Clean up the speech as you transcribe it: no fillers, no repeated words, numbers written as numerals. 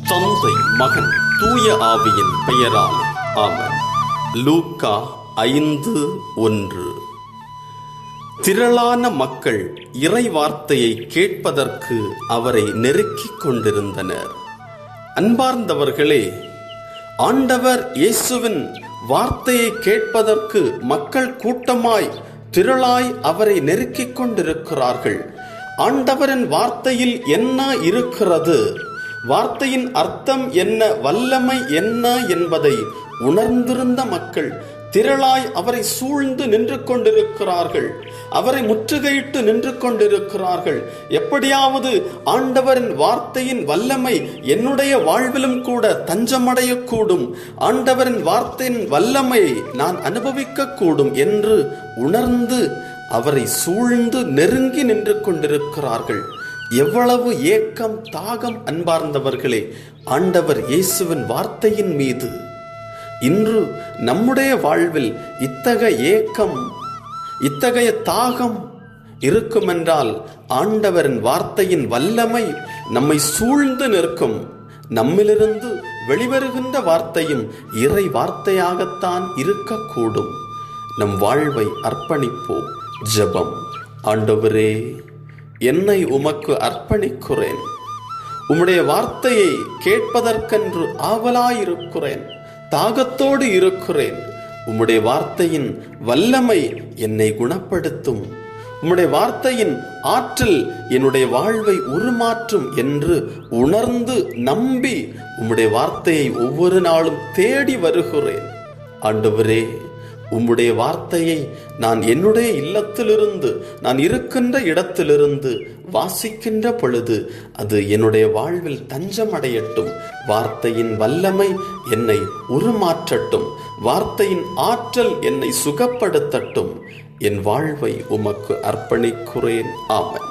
தந்தை, மகன், தூய ஆவியின் பெயரால் ஆமென். லூக்கா 5:1. திரளான மக்கள் இறை வார்த்தையை கேட்பதற்கு அவரை நெருக்கிக் கொண்டிருந்தனர். அன்பார்ந்தவர்களே, ஆண்டவர் இயேசுவின் வார்த்தையை கேட்பதற்கு மக்கள் கூட்டமாய் திரளாய் அவரை நெருக்கிக் கொண்டிருக்கிறார்கள். ஆண்டவரின் வார்த்தையில் என்ன இருக்கிறது, வார்த்தையின் அர்த்தம் என்ன, வல்லமை என்ன என்பதை உணர்ந்திருந்த மக்கள் திரளாய் அவரை சூழ்ந்து நின்று கொண்டிருக்கிறார்கள். அவரை முற்றுகையிட்டு நின்று கொண்டிருக்கிறார்கள். எப்படியாவது ஆண்டவரின் வார்த்தையின் வல்லமை என்னுடைய வாழ்விலும் கூட தஞ்சமடையக்கூடும், ஆண்டவரின் வார்த்தையின் வல்லமையை நான் அனுபவிக்க கூடும் என்று உணர்ந்து அவரை சூழ்ந்து நெருங்கி நின்று கொண்டிருக்கிறார்கள். எவ்வளவு ஏக்கம், தாகம் அன்பார்ந்தவர்களே ஆண்டவர் இயேசுவின் வார்த்தையின் மீது. இன்று நம்முடைய வாழ்வில் இத்தகைய ஏக்கம், இத்தகைய தாகம் இருக்குமென்றால் ஆண்டவரின் வார்த்தையின் வல்லமை நம்மை சூழ்ந்து நிற்கும். நம்மிலிருந்து வெளிவருகின்ற வார்த்தையும் இறை வார்த்தையாகத்தான் இருக்கக்கூடும். நம் வாழ்வை அர்ப்பணிப்போம். ஜெபம். ஆண்டவரே, என்னை உமக்கு அர்ப்பணிக்கிறேன். உம்முடைய வார்த்தையை கேட்பதற்கென்று ஆவலாயிருக்கிறேன், தாகத்தோடு இருக்கிறேன். உம்முடைய வார்த்தையின் வல்லமை என்னை குணப்படுத்தும், உம்முடைய வார்த்தையின் ஆற்றல் என்னுடைய வாழ்வை உருமாற்றும் என்று உணர்ந்து நம்பி உம்முடைய வார்த்தையை ஒவ்வொரு நாளும் தேடி வருகிறேன். ஆண்டவரே, உம்முடைய வார்த்தையை நான் என்னுடைய இல்லத்திலிருந்து, நான் இருக்கின்ற இடத்திலிருந்து வாசிக்கின்ற பொழுது அது என்னுடைய வாழ்வில் தஞ்சமடையட்டும். வார்த்தையின் வல்லமை என்னை உருமாற்றட்டும், வார்த்தையின் ஆற்றல் என்னை சுகப்படுத்தட்டும். என் வாழ்வை உமக்கு அர்ப்பணிக்கிறேன். ஆமென்.